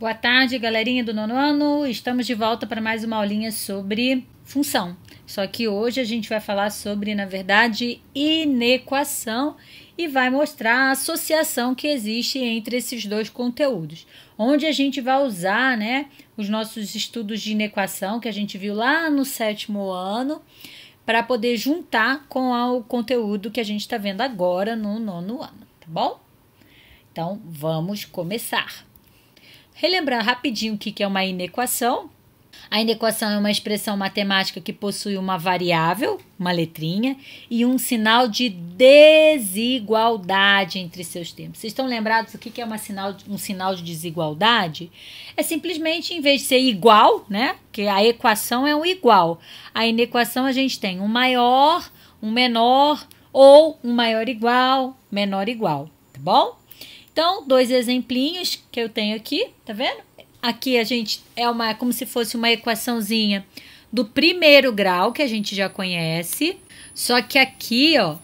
Boa tarde, galerinha do nono ano. Estamos de volta para mais uma aulinha sobre função. Só que hoje a gente vai falar sobre, na verdade, inequação e vai mostrar a associação que existe entre esses dois conteúdos, onde a gente vai usar, os nossos estudos de inequação que a gente viu lá no 7º ano para poder juntar com o conteúdo que a gente está vendo agora no nono ano, tá bom? Então, vamos começar. Relembrar rapidinho o que é uma inequação. A inequação é uma expressão matemática que possui uma variável, uma letrinha, e um sinal de desigualdade entre seus termos. Vocês estão lembrados do que é um sinal de desigualdade? É simplesmente, em vez de ser igual, que a equação é um igual, a inequação a gente tem um maior, um menor, ou um maior igual, menor igual, tá bom? Então, dois exemplinhos que eu tenho aqui, tá vendo? Aqui a gente como se fosse uma equaçãozinha do primeiro grau, que a gente já conhece. Só que aqui, ó,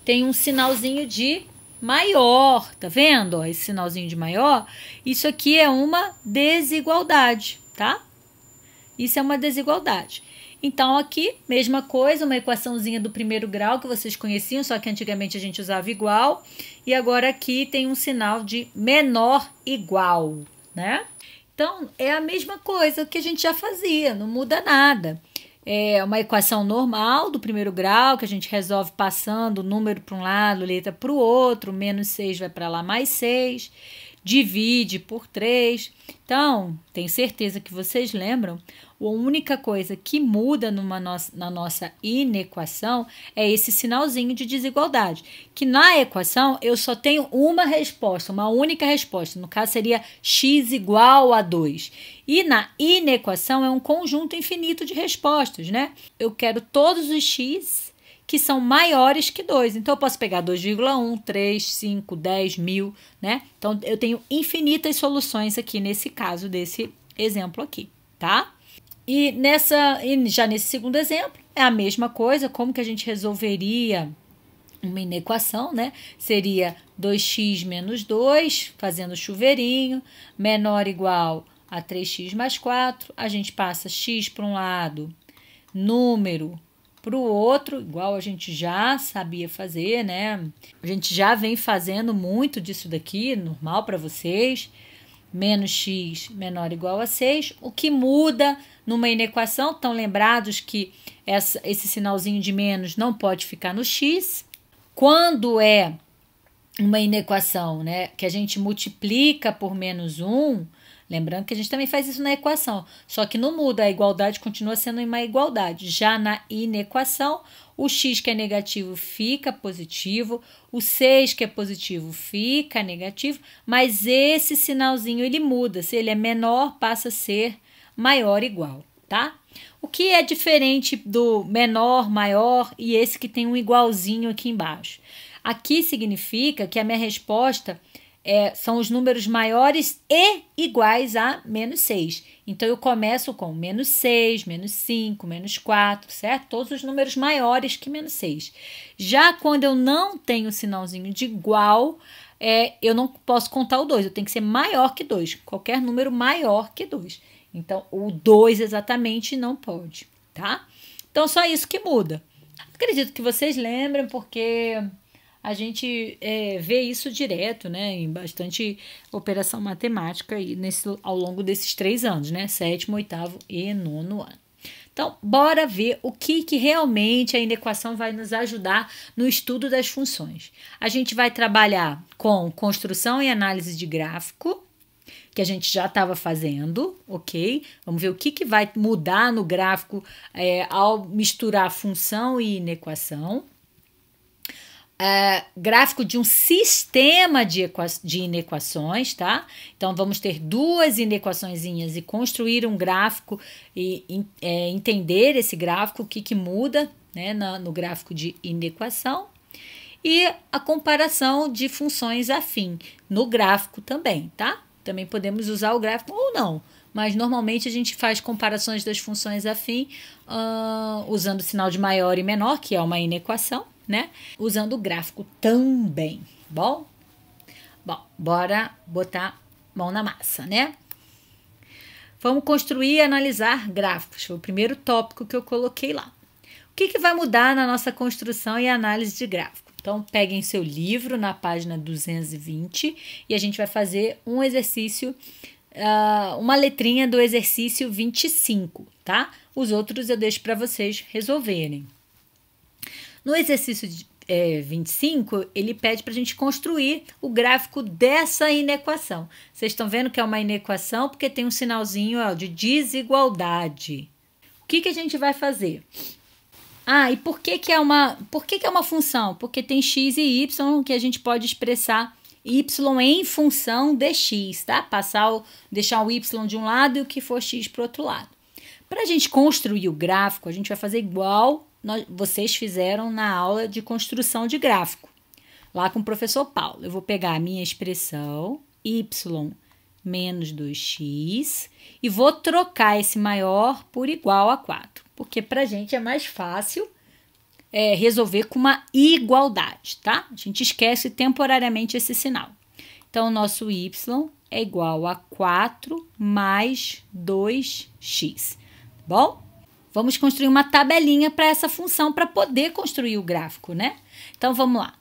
tem um sinalzinho de maior, tá vendo? Ó, esse sinalzinho de maior, isso aqui é uma desigualdade, tá? Isso é uma desigualdade. Então, aqui, mesma coisa, uma equaçãozinha do primeiro grau que vocês conheciam, só que antigamente a gente usava igual. E agora aqui tem um sinal de menor igual, né? Então, é a mesma coisa que a gente já fazia, não muda nada. É uma equação normal do primeiro grau, que a gente resolve passando o número para um lado, letra para o outro, menos 6 vai para lá, mais 6, divide por 3. Então, tenho certeza que vocês lembram, a única coisa que muda na nossa inequação é esse sinalzinho de desigualdade, que na equação eu só tenho uma resposta, uma única resposta, no caso seria x igual a 2. E na inequação é um conjunto infinito de respostas, Eu quero todos os x que são maiores que 2. Então, eu posso pegar 2,1, 3, 5, 10, 1000, Então, eu tenho infinitas soluções aqui nesse caso desse exemplo aqui, tá? E já nesse segundo exemplo, é a mesma coisa, como que a gente resolveria uma inequação, Seria 2x menos 2, fazendo chuveirinho, menor ou igual a 3x mais 4. A gente passa x para um lado, número para o outro, igual a gente já sabia fazer, A gente já vem fazendo muito disso daqui, normal para vocês. Menos x menor ou igual a 6. O que muda numa inequação, estão lembrados que esse sinalzinho de menos não pode ficar no x. Quando é uma inequação, que a gente multiplica por menos 1, lembrando que a gente também faz isso na equação, só que não muda, a igualdade continua sendo uma igualdade. Já na inequação, o x que é negativo fica positivo, o 6 que é positivo fica negativo, mas esse sinalzinho ele muda, se ele é menor passa a ser maior ou igual, tá? O que é diferente do menor, maior e esse que tem um igualzinho aqui embaixo? Aqui significa que a minha resposta são os números maiores e iguais a menos 6. Então, eu começo com menos 6, menos 5, menos 4, certo? Todos os números maiores que menos 6. Já quando eu não tenho o sinalzinho de igual, eu não posso contar o 2, eu tenho que ser maior que 2. Qualquer número maior que 2. Então, o 2 exatamente não pode, tá? Então, só isso que muda. Acredito que vocês lembram, porque a gente vê isso direto, em bastante operação matemática aí ao longo desses 3 anos, 7º, 8º e 9º ano. Então, bora ver o que realmente a inequação vai nos ajudar no estudo das funções. A gente vai trabalhar com construção e análise de gráfico, que a gente já estava fazendo, ok? Vamos ver o que vai mudar no gráfico ao misturar função e inequação. Gráfico de um sistema de inequações, tá? Então, vamos ter duas inequaçõezinhas e construir um gráfico e entender esse gráfico, o que muda no gráfico de inequação. E a comparação de funções afim no gráfico também, tá? Também podemos usar o gráfico ou não, mas normalmente a gente faz comparações das funções afim usando o sinal de maior e menor, que é uma inequação, usando o gráfico também, bom? Bom, bora botar mão na massa, Vamos construir e analisar gráficos. Foi o primeiro tópico que eu coloquei lá. O que vai mudar na nossa construção e análise de gráfico? Então, peguem seu livro na página 220 e a gente vai fazer um exercício, uma letrinha do exercício 25, tá? Os outros eu deixo para vocês resolverem. No exercício 25, ele pede para a gente construir o gráfico dessa inequação. Vocês estão vendo que é uma inequação porque tem um sinalzinho de desigualdade. O que a gente vai fazer? E por que é uma função? Porque tem x e y que a gente pode expressar y em função de x, tá? Deixar o y de um lado e o que for x para o outro lado. Para a gente construir o gráfico, a gente vai fazer igual vocês fizeram na aula de construção de gráfico, lá com o professor Paulo. Eu vou pegar a minha expressão y menos 2x e vou trocar esse maior por igual a 4, porque para a gente é mais fácil resolver com uma igualdade, tá? A gente esquece temporariamente esse sinal. Então, o nosso y é igual a 4 mais 2x, tá bom? Vamos construir uma tabelinha para essa função para poder construir o gráfico, né? Então, vamos lá.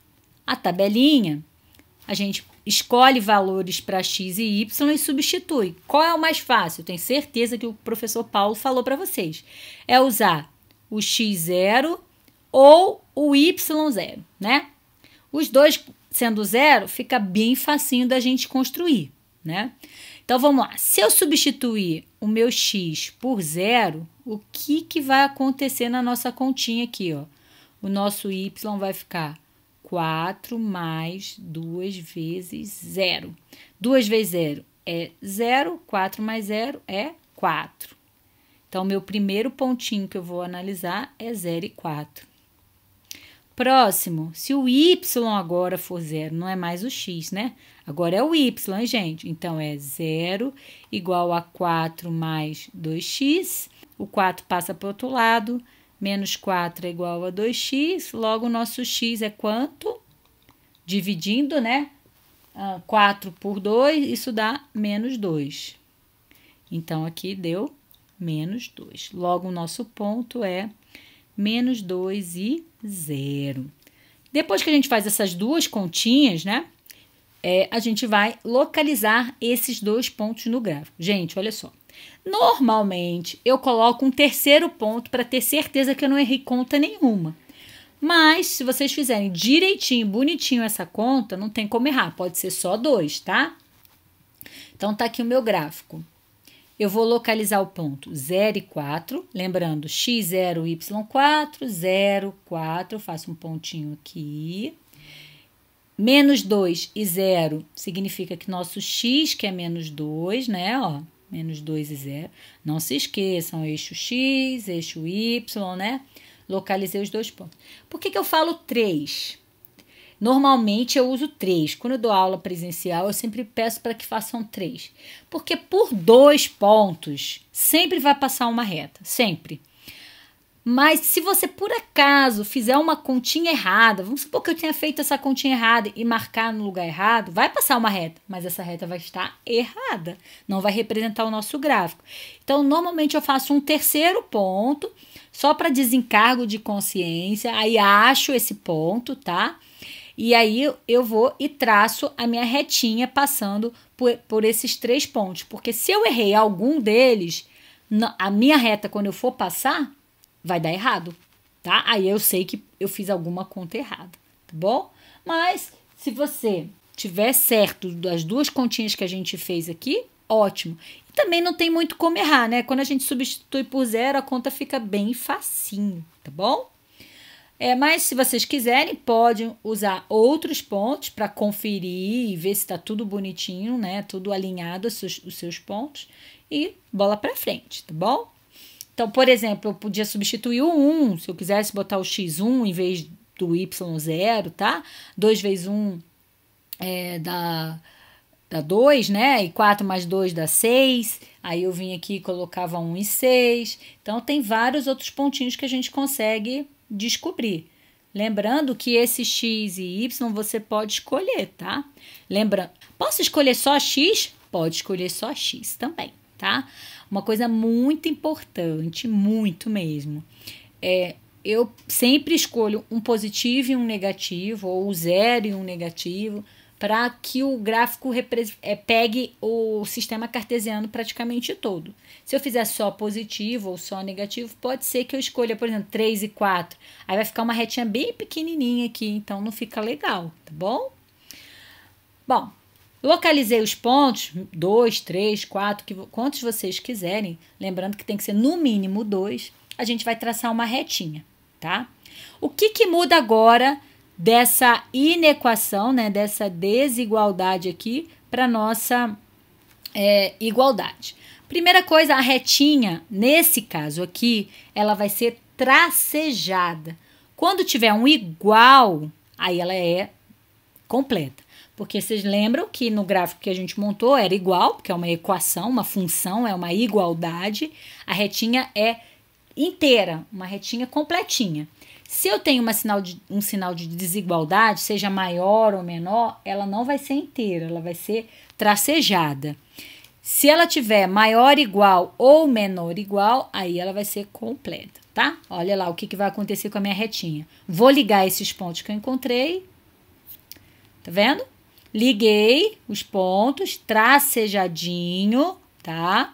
A tabelinha, a gente escolhe valores para x e y e substitui. Qual é o mais fácil? Eu tenho certeza que o professor Paulo falou para vocês. É usar o x0 ou o y0, né? Os dois sendo zero, fica bem facinho da gente construir, né? Então, vamos lá. Se eu substituir o meu x por zero, o que vai acontecer na nossa continha aqui, ó? O nosso y vai ficar 4 mais 2 vezes 0. 2 vezes 0 é 0, 4 mais 0 é 4. Então, meu primeiro pontinho que eu vou analisar é 0 e 4. Próximo, se o y agora for 0, não é mais o x, né? Agora é o y, gente. Então, é 0 igual a 4 mais 2x. O 4 passa para o outro lado. Menos 4 é igual a 2x. Logo, o nosso x é quanto? Dividindo, né? 4 por 2, isso dá menos 2. Então, aqui deu menos 2. Logo, o nosso ponto é menos 2 e 0. Depois que a gente faz essas duas continhas, né? A gente vai localizar esses dois pontos no gráfico. Gente, olha só. Normalmente, eu coloco um terceiro ponto para ter certeza que eu não errei conta nenhuma. Mas, se vocês fizerem direitinho, bonitinho essa conta, não tem como errar. Pode ser só 2, tá? Então, tá aqui o meu gráfico. Eu vou localizar o ponto 0 e 4, lembrando x0, y4, 0, 4, eu faço um pontinho aqui. Menos 2 e 0 significa que nosso x, que é menos 2, né, ó, menos 2 e 0. Não se esqueçam, eixo x, eixo y, né, localizei os dois pontos. Por que eu falo 3? Normalmente eu uso 3. Quando eu dou aula presencial, eu sempre peço para que façam 3. Porque por 2 pontos, sempre vai passar uma reta. Sempre. Mas se você, por acaso, fizer uma continha errada, vamos supor que eu tenha feito essa continha errada e marcar no lugar errado, vai passar uma reta. Mas essa reta vai estar errada. Não vai representar o nosso gráfico. Então, normalmente eu faço um terceiro ponto, só para desencargo de consciência. Aí acho esse ponto, tá? E aí eu vou e traço a minha retinha passando por esses 3 pontos. Porque se eu errei algum deles, a minha reta, quando eu for passar, vai dar errado, tá? Aí eu sei que eu fiz alguma conta errada, tá bom? Mas se você tiver certo das duas continhas que a gente fez aqui, ótimo. E também não tem muito como errar, né? Quando a gente substitui por 0, a conta fica bem facinho, tá bom? Mas se vocês quiserem, podem usar outros pontos para conferir e ver se está tudo bonitinho, né? Tudo alinhado, os seus pontos. E bola para frente, tá bom? Então, por exemplo, eu podia substituir o 1, se eu quisesse botar o x1 em vez do y0, tá? 2 vezes 1 dá 2, né? E 4 mais 2 dá 6. Aí eu vim aqui e colocava 1 e 6. Então, tem vários outros pontinhos que a gente consegue descobrir. Lembrando que esse x e y você pode escolher, tá? Lembrando, posso escolher só x? Pode escolher só x também, tá? Uma coisa muito importante, muito mesmo, eu sempre escolho um positivo e um negativo, ou 0 e um negativo, para que o gráfico pegue o sistema cartesiano praticamente todo. Se eu fizer só positivo ou só negativo, pode ser que eu escolha, por exemplo, 3 e 4. Aí vai ficar uma retinha bem pequenininha aqui, então não fica legal, tá bom? Bom, localizei os pontos, 2, 3, 4, quantos vocês quiserem. Lembrando que tem que ser no mínimo 2. A gente vai traçar uma retinha, tá? O que muda agora dessa inequação, né, dessa desigualdade aqui para nossa igualdade? Primeira coisa, a retinha, nesse caso aqui, ela vai ser tracejada. Quando tiver um igual, aí ela é completa. Porque vocês lembram que no gráfico que a gente montou era igual, porque é uma equação, uma função, é uma igualdade. A retinha é inteira, uma retinha completinha. Se eu tenho um sinal de desigualdade, seja maior ou menor, ela não vai ser inteira, ela vai ser tracejada. Se ela tiver maior igual ou menor igual, aí ela vai ser completa, tá? Olha lá o que vai acontecer com a minha retinha. Vou ligar esses pontos que eu encontrei. Tá vendo? Liguei os pontos, tracejadinho, tá?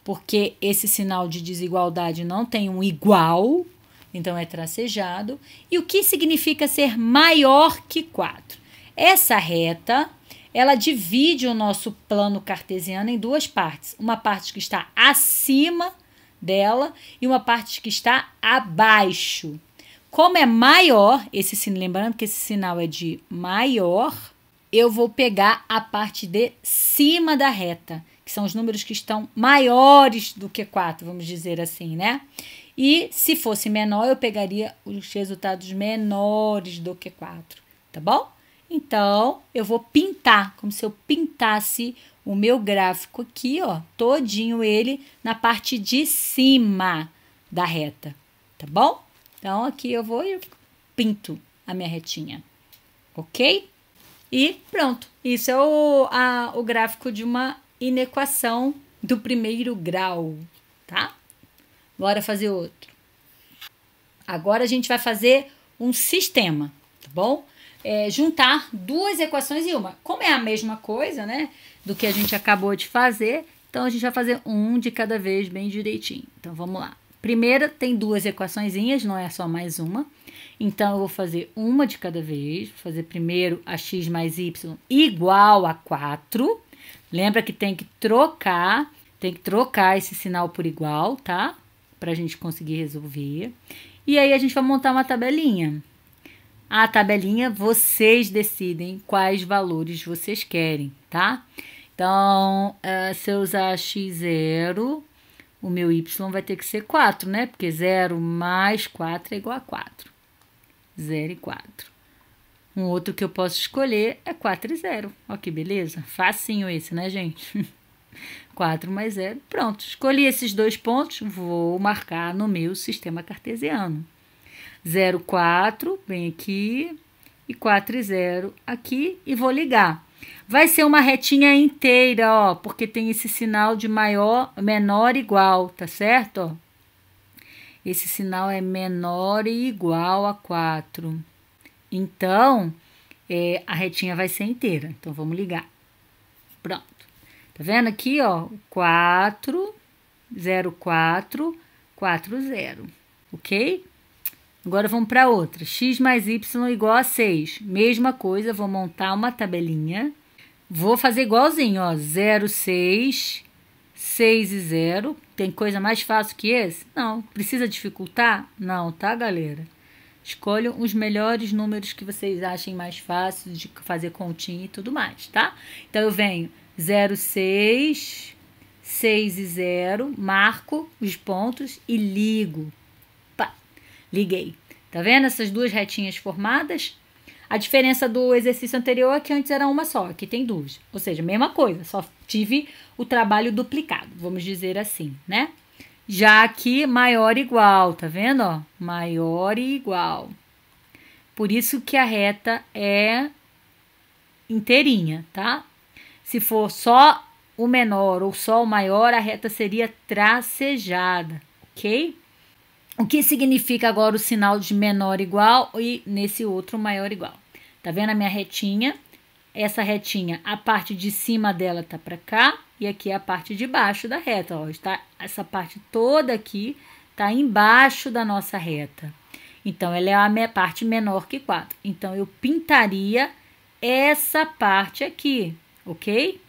Porque esse sinal de desigualdade não tem um igual, então é tracejado. E o que significa ser maior que 4? Essa reta, ela divide o nosso plano cartesiano em duas partes. Uma parte que está acima dela e uma parte que está abaixo. Como é maior, lembrando que esse sinal é de maior, eu vou pegar a parte de cima da reta, que são os números que estão maiores do que 4, vamos dizer assim, né? E se fosse menor, eu pegaria os resultados menores do que 4, tá bom? Então, eu vou pintar, como se eu pintasse o meu gráfico aqui, ó, todinho ele na parte de cima da reta, tá bom? Então, aqui eu vou e pinto a minha retinha, ok? E pronto, isso é o gráfico de uma inequação do primeiro grau, tá? Bora fazer outro. Agora a gente vai fazer um sistema, tá bom? Juntar duas equações em uma. Como é a mesma coisa, né, do que a gente acabou de fazer, então a gente vai fazer um de cada vez bem direitinho. Então, vamos lá. Primeiro, tem duas equaçõezinhas, não é só mais uma. Então, eu vou fazer uma de cada vez. Vou fazer primeiro a x mais y igual a 4. Lembra que tem que trocar esse sinal por igual, tá? Pra gente conseguir resolver. E aí, a gente vai montar uma tabelinha. A tabelinha, vocês decidem quais valores vocês querem, tá? Então, se eu usar x0, o meu y vai ter que ser 4, né? Porque 0 mais 4 é igual a 4. 0 e 4. Um outro que eu posso escolher é 4 e 0. Ó que beleza. Facinho esse, né, gente? 4 mais 0. Pronto. Escolhi esses dois pontos. Vou marcar no meu sistema cartesiano. 0, 4. Vem aqui. E 4 e 0 aqui. E vou ligar. Vai ser uma retinha inteira, ó. Porque tem esse sinal de menor igual. Tá certo, ó? Esse sinal é menor e igual a 4. Então, a retinha vai ser inteira. Então, vamos ligar. Pronto. Tá vendo aqui, ó? 4, 0, 4, 4, 0. Ok? Agora, vamos para outra. X mais y igual a 6. Mesma coisa, vou montar uma tabelinha. Vou fazer igualzinho, ó. 0, 6... 6 e 0. Tem coisa mais fácil que esse? Não. Precisa dificultar? Não, tá, galera? Escolham os melhores números que vocês achem mais fáceis de fazer continha e tudo mais, tá? Então, eu venho 0, 6, 6 e 0, marco os pontos e ligo. Pá, liguei. Tá vendo essas duas retinhas formadas? A diferença do exercício anterior é que antes era uma só, aqui tem duas. Ou seja, mesma coisa, só tive o trabalho duplicado, vamos dizer assim, né? Já aqui, maior e igual, tá vendo, ó? Maior e igual. Por isso que a reta é inteirinha, tá? Se for só o menor ou só o maior, a reta seria tracejada, ok? O que significa agora o sinal de menor igual e nesse outro maior igual? Tá vendo a minha retinha? Essa retinha, a parte de cima dela tá para cá e aqui é a parte de baixo da reta, ó, está essa parte toda aqui tá embaixo da nossa reta. Então ela é a minha parte menor que 4. Então eu pintaria essa parte aqui, ok?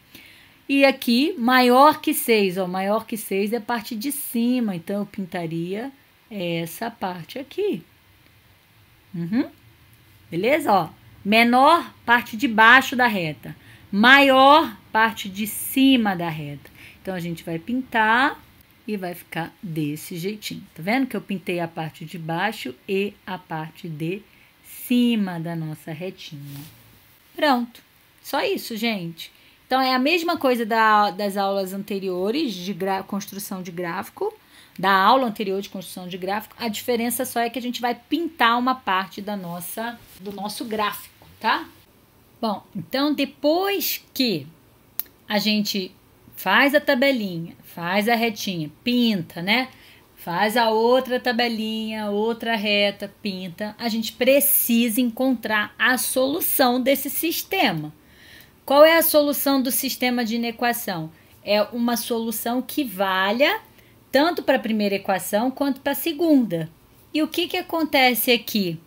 E aqui maior que 6, ó, maior que 6 é a parte de cima, então eu pintaria essa parte aqui. Beleza? Ó, menor, parte de baixo da reta. Maior, parte de cima da reta. Então, a gente vai pintar e vai ficar desse jeitinho. Tá vendo que eu pintei a parte de baixo e a parte de cima da nossa retinha. Pronto. Só isso, gente. Então, é a mesma coisa das aulas anteriores de construção de gráfico. Da aula anterior de construção de gráfico, a diferença só é que a gente vai pintar uma parte do nosso gráfico, tá? Bom, então depois que a gente faz a tabelinha, faz a retinha, pinta, né? Faz a outra tabelinha, outra reta, pinta, a gente precisa encontrar a solução desse sistema. Qual é a solução do sistema de inequação? É uma solução que valha tanto para a primeira equação quanto para a segunda. E o que acontece aqui?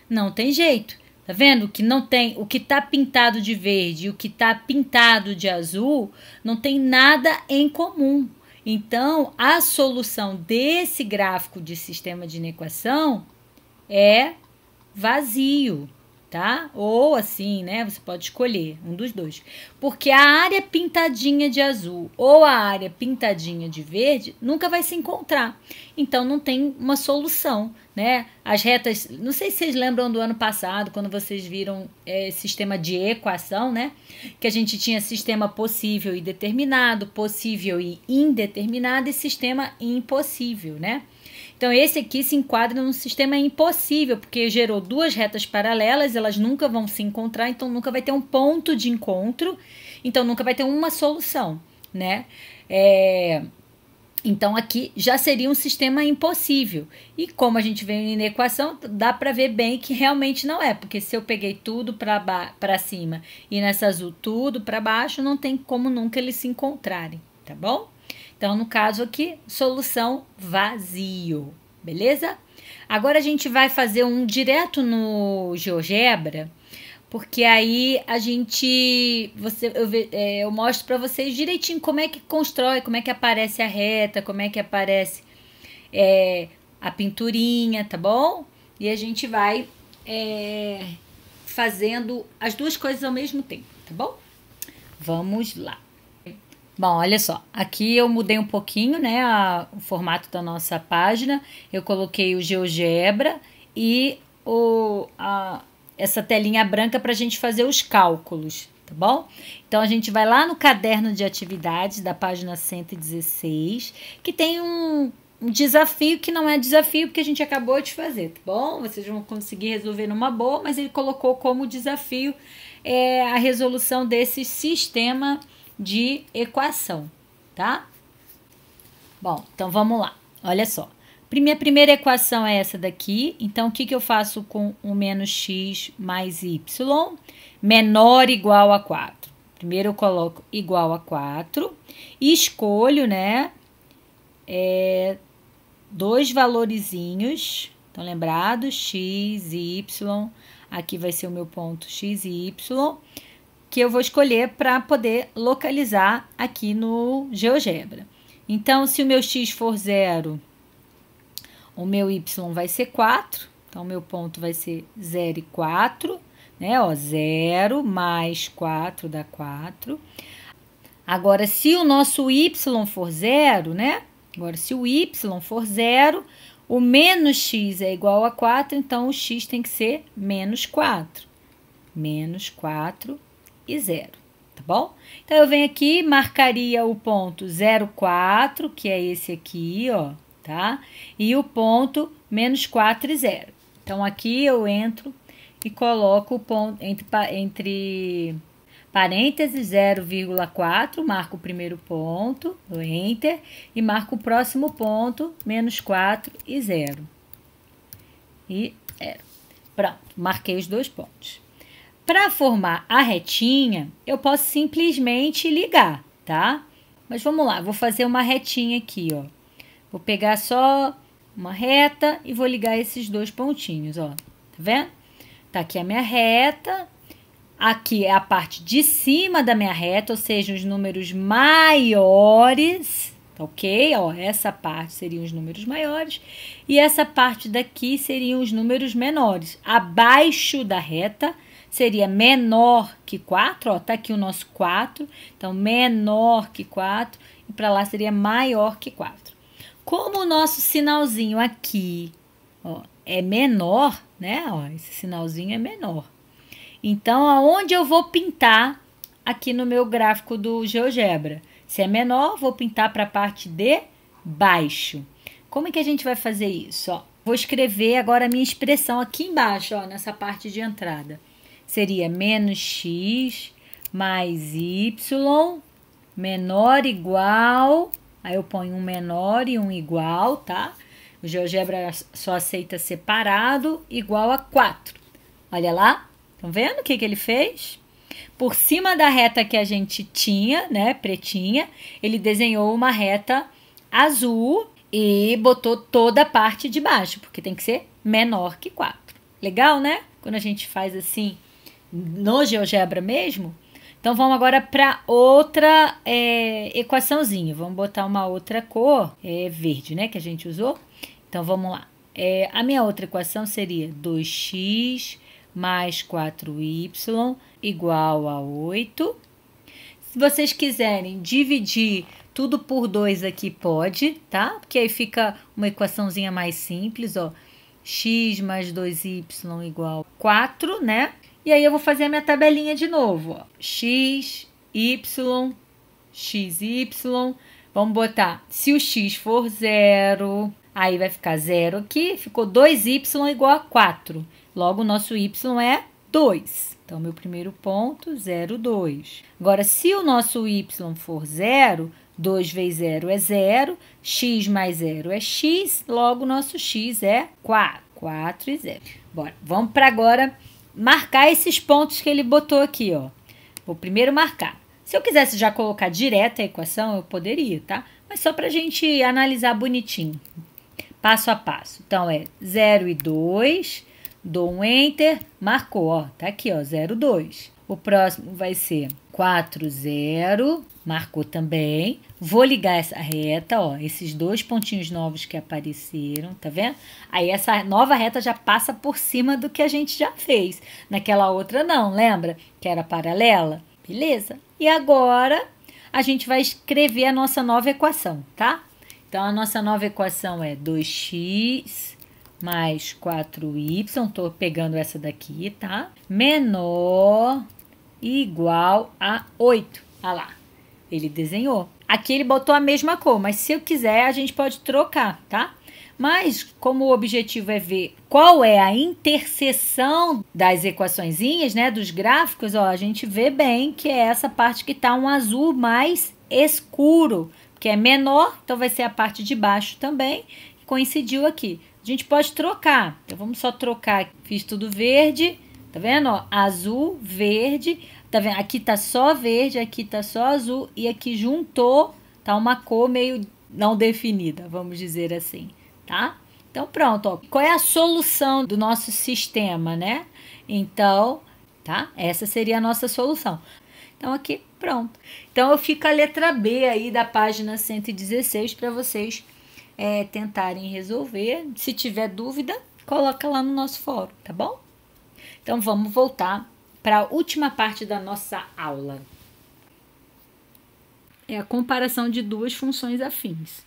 Não tem jeito. Tá vendo que não tem, o que está pintado de verde e o que está pintado de azul não tem nada em comum. Então, a solução desse gráfico de sistema de inequação é vazio, tá? Ou assim, né? Você pode escolher um dos dois. Porque a área pintadinha de azul ou a área pintadinha de verde nunca vai se encontrar. Então, não tem uma solução, né? As retas, não sei se vocês lembram do ano passado, quando vocês viram sistema de equação, né? Que a gente tinha sistema possível e determinado, possível e indeterminado e sistema impossível, né? Então, esse aqui se enquadra num sistema impossível, porque gerou duas retas paralelas, elas nunca vão se encontrar, então nunca vai ter um ponto de encontro, então nunca vai ter uma solução, né? Então, aqui já seria um sistema impossível. E como a gente vê na equação, dá para ver bem que realmente não é, porque se eu peguei tudo para cima e nessa azul tudo para baixo, não tem como nunca eles se encontrarem, tá bom? Então, no caso aqui, solução vazio, beleza? Agora, a gente vai fazer um direto no GeoGebra, porque aí a gente, eu mostro para vocês direitinho como é que constrói, como é que aparece a reta, como é que aparece a pinturinha, tá bom? E a gente vai fazendo as duas coisas ao mesmo tempo, tá bom? Vamos lá. Bom, olha só, aqui eu mudei um pouquinho, né, o formato da nossa página. Eu coloquei o GeoGebra e essa telinha branca para a gente fazer os cálculos, tá bom? Então, a gente vai lá no caderno de atividades da página 116, que tem um desafio que não é desafio porque a gente acabou de fazer, tá bom? Vocês vão conseguir resolver numa boa, mas ele colocou como desafio a resolução desse sistema de equação, tá? Bom, então vamos lá. Olha só. Minha primeira equação é essa daqui. Então, o que eu faço com o menos x mais y? Menor ou igual a 4. Primeiro eu coloco igual a 4 e escolho, né, dois valorizinhos. Estão lembrados? X e y. Aqui vai ser o meu ponto x e y, que eu vou escolher para poder localizar aqui no GeoGebra. Então, se o meu x for 0, o meu y vai ser 4. Então, o meu ponto vai ser 0 e 4, né? Ó, 0 mais 4 dá 4. Agora, se o nosso y for 0, né? Agora, se o y for 0, o menos x é igual a 4, então o x tem que ser menos 4. Menos 4 e 0, tá bom? Então, eu venho aqui, marcaria o ponto 0,4, que é esse aqui, ó, tá? E o ponto menos 4 e 0. Então, aqui eu entro e coloco o ponto entre parênteses 0,4, marco o primeiro ponto, o Enter, e marco o próximo ponto, menos 4 e 0. E 0. Pronto, marquei os dois pontos. Para formar a retinha, eu posso simplesmente ligar, tá? Mas vamos lá, vou fazer uma retinha aqui, ó. Vou pegar só uma reta e vou ligar esses dois pontinhos, ó. Tá vendo? Tá aqui a minha reta. Aqui é a parte de cima da minha reta, ou seja, os números maiores, tá ok? Ó, essa parte seriam os números maiores e essa parte daqui seriam os números menores. Abaixo da reta seria menor que 4, ó, tá aqui o nosso 4, então menor que 4 e para lá seria maior que 4. Como o nosso sinalzinho aqui, ó, é menor, né? Ó, esse sinalzinho é menor. Então, aonde eu vou pintar aqui no meu gráfico do GeoGebra? Se é menor, vou pintar para a parte de baixo. Como é que a gente vai fazer isso? Ó, vou escrever agora a minha expressão aqui embaixo, ó, nessa parte de entrada. Seria menos x mais y menor igual. Aí eu ponho um menor e um igual, tá? O GeoGebra só aceita separado, igual a 4. Olha lá. Estão vendo o que ele fez? Por cima da reta que a gente tinha, né, pretinha, ele desenhou uma reta azul e botou toda a parte de baixo, porque tem que ser menor que 4. Legal, né? Quando a gente faz assim no GeoGebra mesmo. Então, vamos agora para outra equaçãozinha. Vamos botar uma outra cor, verde, né, que a gente usou. Então, vamos lá. A minha outra equação seria 2x mais 4y igual a 8. Se vocês quiserem dividir tudo por 2 aqui, pode, tá? Porque aí fica uma equaçãozinha mais simples, ó. X mais 2y igual a 4, né? E aí eu vou fazer a minha tabelinha de novo, ó. X, y, xy. Vamos botar, se o x for 0, aí vai ficar 0 aqui, ficou 2y igual a 4. Logo, o nosso y é 2. Então, meu primeiro ponto, 0, 2. Agora, se o nosso y for 0, 2 vezes 0 é 0, x mais 0 é x, logo, o nosso x é 4. 4 e 0. Bora, vamos para agora marcar esses pontos que ele botou aqui, ó. Vou primeiro marcar. Se eu quisesse já colocar direto a equação, eu poderia, tá? Mas só para a gente analisar bonitinho, passo a passo. Então, é 0 e 2... Dou um Enter, marcou, ó, tá aqui, ó, 0, 2. O próximo vai ser 4, 0, marcou também. Vou ligar essa reta, ó, esses dois pontinhos novos que apareceram, tá vendo? Aí essa nova reta já passa por cima do que a gente já fez. Naquela outra não, lembra? Que era paralela? Beleza. E agora a gente vai escrever a nossa nova equação, tá? Então, a nossa nova equação é 2x mais 4y, estou pegando essa daqui, tá? Menor igual a 8. Olha lá, ele desenhou. Aqui ele botou a mesma cor, mas se eu quiser, a gente pode trocar, tá? Mas, como o objetivo é ver qual é a interseção das equaçõezinhas, né, dos gráficos, ó, a gente vê bem que é essa parte que tá um azul mais escuro, que é menor, então vai ser a parte de baixo também, coincidiu aqui. A gente pode trocar, então vamos só trocar, fiz tudo verde, tá vendo, ó, azul, verde, tá vendo, aqui tá só verde, aqui tá só azul, e aqui juntou, tá uma cor meio não definida, vamos dizer assim, tá? Então pronto, ó, qual é a solução do nosso sistema, né? Então, tá, essa seria a nossa solução. Então aqui, pronto. Então eu fico a letra B aí da página 116 para vocês tentarem resolver. Se tiver dúvida, coloca lá no nosso fórum, tá bom? Então, vamos voltar para a última parte da nossa aula. É a comparação de duas funções afins.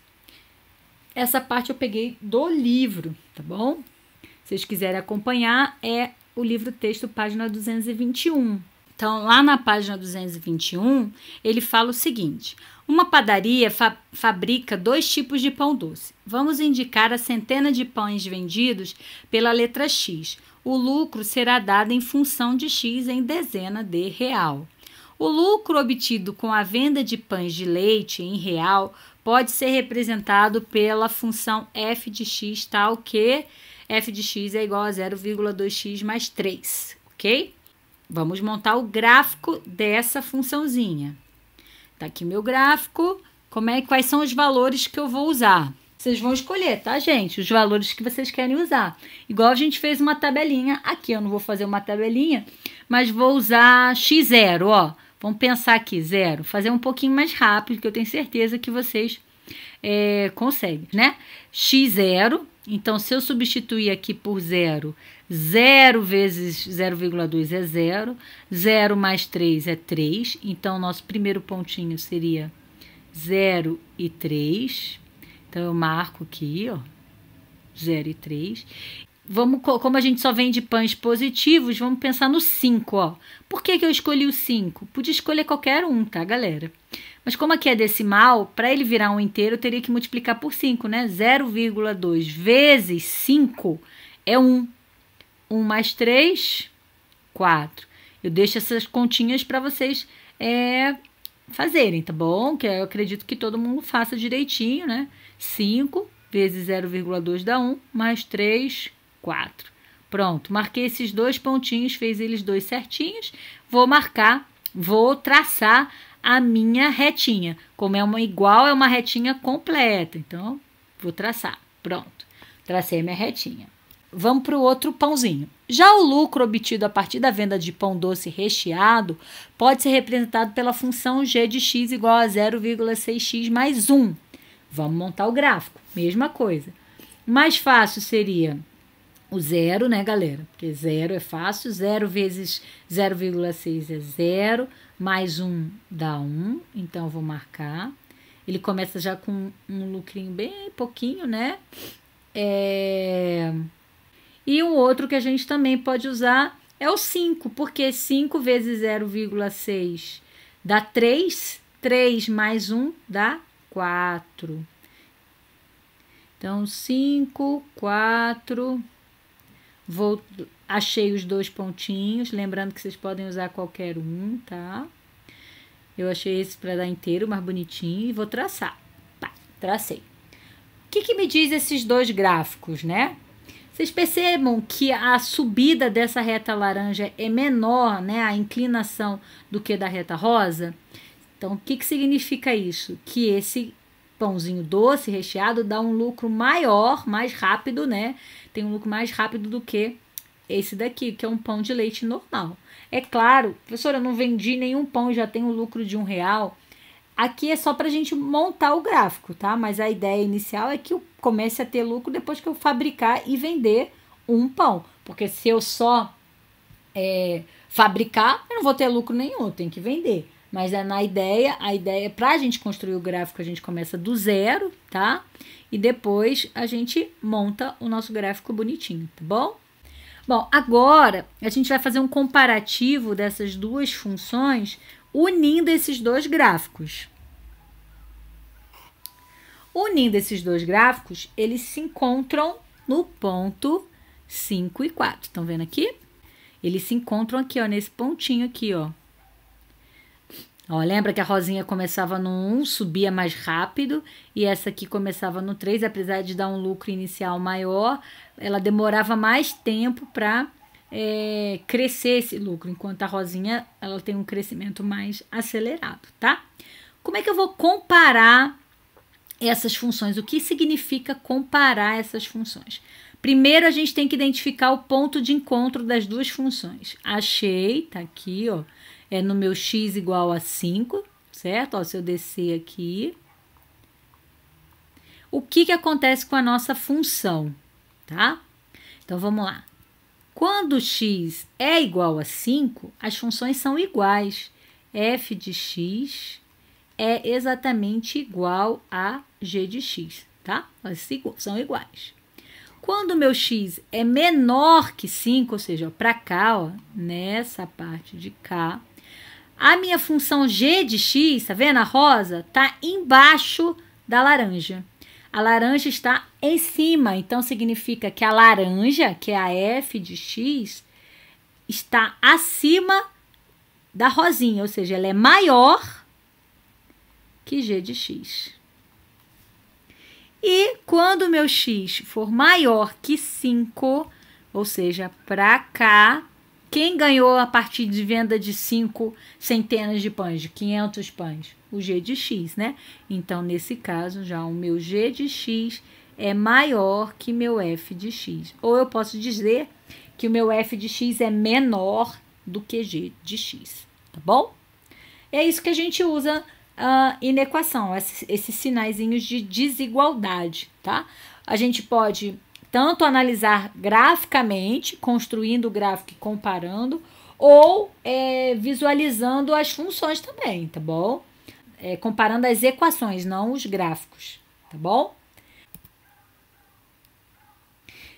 Essa parte eu peguei do livro, tá bom? Se vocês quiserem acompanhar, é o livro-texto, página 221. Então, lá na página 221, ele fala o seguinte: uma padaria fabrica 2 tipos de pão doce. Vamos indicar a centena de pães vendidos pela letra X. O lucro será dado em função de X em dezena de real. O lucro obtido com a venda de pães de leite em real pode ser representado pela função f de x, tal que f de x é igual a 0,2x mais 3, ok? Vamos montar o gráfico dessa funçãozinha. Tá aqui meu gráfico. Quais são os valores que eu vou usar? Vocês vão escolher, tá, gente? Os valores que vocês querem usar. Igual a gente fez uma tabelinha. Aqui eu não vou fazer uma tabelinha, mas vou usar x0, ó. Vamos pensar aqui, 0. Fazer um pouquinho mais rápido, que eu tenho certeza que vocês conseguem, né? x0. Então, se eu substituir aqui por 0, 0 vezes 0,2 é 0. 0 mais 3 é 3. Então, nosso primeiro pontinho seria 0 e 3. Então, eu marco aqui, ó, 0 e 3. Como a gente só vende pães positivos, vamos pensar no 5, ó. Por que eu escolhi o 5? Podia escolher qualquer um, tá, galera? Mas como aqui é decimal, para ele virar um inteiro, eu teria que multiplicar por 5, né? 0,2 vezes 5 é 1. 1 mais 3, 4. Eu deixo essas continhas para vocês fazerem, tá bom? Que eu acredito que todo mundo faça direitinho, né? 5 vezes 0,2 dá 1, mais 3, 4. Pronto, marquei esses dois pontinhos, fez eles dois certinhos. Vou traçar a minha retinha. Como é uma igual, é uma retinha completa. Então, vou traçar. Pronto, tracei a minha retinha. Vamos para o outro pãozinho. Já o lucro obtido a partir da venda de pão doce recheado pode ser representado pela função g de x igual a 0,6x mais 1. Vamos montar o gráfico. Mesma coisa. O mais fácil seria o 0, né, galera? Porque 0 é fácil. 0 vezes 0,6 é 0. Mais 1 dá 1. Então, eu vou marcar. Ele começa já com um lucrinho bem pouquinho, né? E um outro que a gente também pode usar é o 5. Porque 5 vezes 0,6 dá 3. 3 mais 1 dá 4. Então, 5, 4. Achei os dois pontinhos. Lembrando que vocês podem usar qualquer um, tá? Eu achei esse para dar inteiro, mais bonitinho. E vou traçar. Tá, tracei. O que me diz esses dois gráficos, né? Vocês percebam que a subida dessa reta laranja é menor, né? A inclinação do que da reta rosa. Então, o que significa isso? Que esse pãozinho doce recheado dá um lucro maior, mais rápido, né? Tem um lucro mais rápido do que esse daqui, que é um pão de leite normal. É claro, professora, eu não vendi nenhum pão e já tenho um lucro de R$1. Aqui é só para a gente montar o gráfico, tá? Mas a ideia inicial é que eu comece a ter lucro depois que eu fabricar e vender um pão. Porque se eu só fabricar, eu não vou ter lucro nenhum, eu tenho que vender. Mas a ideia é para a gente construir o gráfico, a gente começa do zero, tá? E depois a gente monta o nosso gráfico bonitinho, tá bom? Bom, agora a gente vai fazer um comparativo dessas duas funções unindo esses dois gráficos. Unindo esses dois gráficos, eles se encontram no ponto 5 e 4. Estão vendo aqui? Eles se encontram aqui, ó, nesse pontinho aqui, ó. Ó, lembra que a rosinha começava no 1, subia mais rápido, e essa aqui começava no 3, apesar de dar um lucro inicial maior, ela demorava mais tempo para crescer esse lucro, enquanto a rosinha ela tem um crescimento mais acelerado, tá? Como é que eu vou comparar essas funções? O que significa comparar essas funções? Primeiro, a gente tem que identificar o ponto de encontro das duas funções. Achei, tá aqui, ó. É no meu x igual a 5, certo? Ó, se eu descer aqui. O que acontece com a nossa função, tá? Então, vamos lá. Quando x é igual a 5, as funções são iguais. F de x é exatamente igual a g de x, tá? Elas são iguais. Quando o meu x é menor que 5, ou seja, para cá, ó, nessa parte de cá, a minha função g de x, tá vendo? A rosa tá embaixo da laranja. A laranja está em cima, então significa que a laranja, que é a f de x, está acima da rosinha, ou seja, ela é maior que g de x. E quando o meu x for maior que 5, ou seja, para cá, quem ganhou a partir de venda de 5 centenas de pães, de 500 pães? O g de x, né? Então, nesse caso, já o meu g de x é maior que meu f de x. Ou eu posso dizer que o meu f de x é menor do que g de x, tá bom? É isso que a gente usa em equação, esses sinaizinhos de desigualdade, tá? A gente pode tanto analisar graficamente, construindo o gráfico e comparando, ou visualizando as funções também, tá bom? Comparando as equações, não os gráficos, tá bom?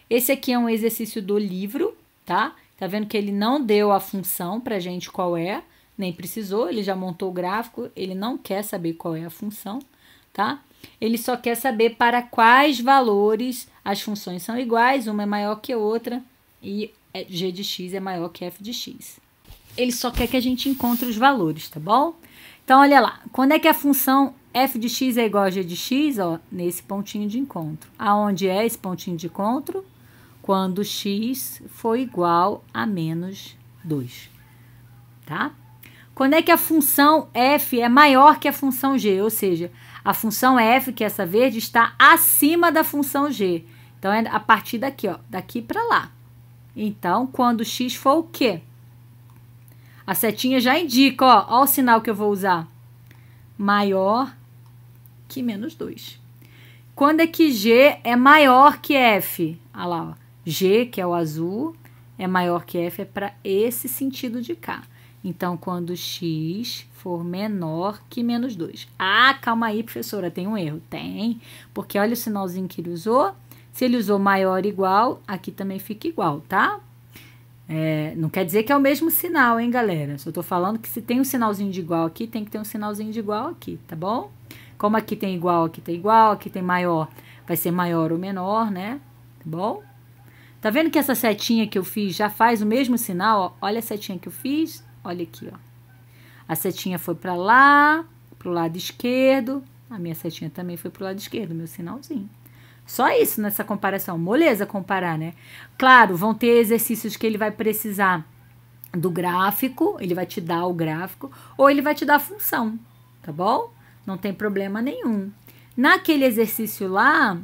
Esse aqui é um exercício do livro, tá? Tá vendo que ele não deu a função pra gente qual é, nem precisou, ele já montou o gráfico, ele não quer saber qual é a função, tá? Ele só quer saber para quais valores as funções são iguais, uma é maior que a outra e g de x é maior que f de x. Ele só quer que a gente encontre os valores, tá bom? Então, olha lá, quando é que a função f de x é igual a g de x? Ó, nesse pontinho de encontro. Aonde é esse pontinho de encontro? Quando x for igual a menos 2, tá? Quando é que a função f é maior que a função g? Ou seja, a função f, que é essa verde, está acima da função g. Então, é a partir daqui, ó, daqui para lá. Então, quando x for o quê? A setinha já indica, ó o sinal que eu vou usar. Maior que menos 2. Quando é que g é maior que f? Olha lá, ó. G, que é o azul, é maior que f, é para esse sentido de cá. Então, quando x for menor que menos 2. Ah, calma aí, professora, tem um erro. Tem, porque olha o sinalzinho que ele usou. Se ele usou maior ou igual, aqui também fica igual, tá? Não quer dizer que é o mesmo sinal, hein, galera? Só tô falando que se tem um sinalzinho de igual aqui, tem que ter um sinalzinho de igual aqui, tá bom? Como aqui tem igual, aqui tem maior, vai ser maior ou menor, né? Tá bom? Tá vendo que essa setinha que eu fiz já faz o mesmo sinal? Ó? Olha a setinha que eu fiz, olha aqui, ó. A setinha foi para lá, pro lado esquerdo. A minha setinha também foi pro lado esquerdo, meu sinalzinho. Só isso nessa comparação. Moleza comparar, né? Claro, vão ter exercícios que ele vai precisar do gráfico, ele vai te dar o gráfico, ou ele vai te dar a função, tá bom? Não tem problema nenhum. Naquele exercício lá,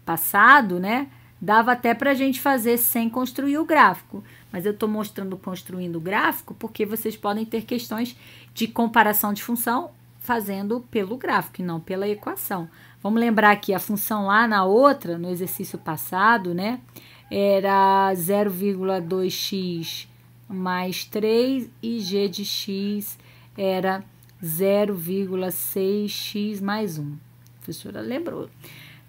passado, né? Dava até pra gente fazer sem construir o gráfico. Mas eu tô mostrando construindo o gráfico porque vocês podem ter questões de comparação de função fazendo pelo gráfico e não pela equação. Vamos lembrar que a função lá na outra, no exercício passado, né? Era 0,2x mais 3 e g de x era 0,6x mais 1. A professora lembrou.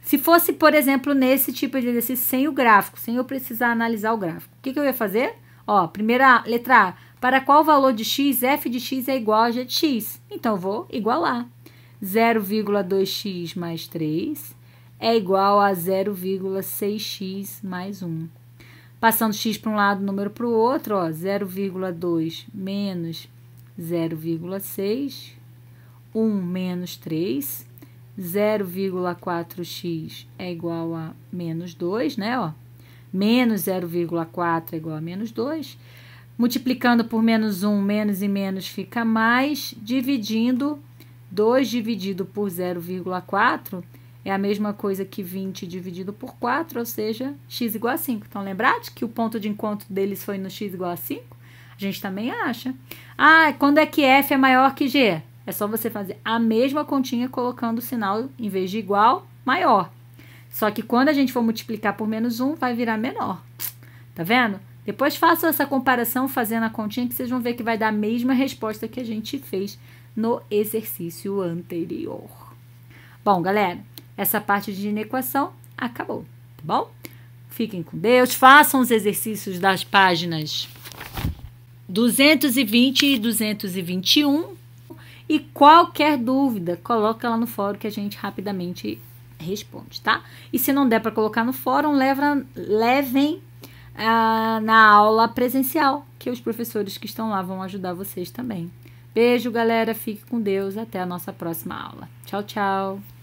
Se fosse, por exemplo, nesse tipo de exercício sem o gráfico, sem eu precisar analisar o gráfico, o que eu ia fazer? Ó, primeira letra A, para qual valor de x, f de x é igual a g de x? Então, eu vou igualar. 0,2x mais 3 é igual a 0,6x mais 1. Passando x para um lado, número para o outro, ó, 0,2 menos 0,6, 1 menos 3, 0,4x é igual a menos 2, né, ó. Menos 0,4 é igual a menos 2. Multiplicando por menos 1, menos e menos fica mais. Dividindo, 2 dividido por 0,4 é a mesma coisa que 20 dividido por 4, ou seja, x igual a 5. Então, lembrate que o ponto de encontro deles foi no x igual a 5? A gente também acha. Ah, quando é que f é maior que g? É só você fazer a mesma continha colocando o sinal, em vez de igual, maior. Só que quando a gente for multiplicar por menos 1, vai virar menor. Tá vendo? Depois façam essa comparação fazendo a continha, que vocês vão ver que vai dar a mesma resposta que a gente fez no exercício anterior. Bom, galera, essa parte de inequação acabou, tá bom? Fiquem com Deus, façam os exercícios das páginas 220 e 221. E qualquer dúvida, coloca lá no fórum que a gente rapidamente responde, tá? E se não der para colocar no fórum, levem na aula presencial, que os professores que estão lá vão ajudar vocês também. Beijo, galera. Fique com Deus. Até a nossa próxima aula. Tchau, tchau.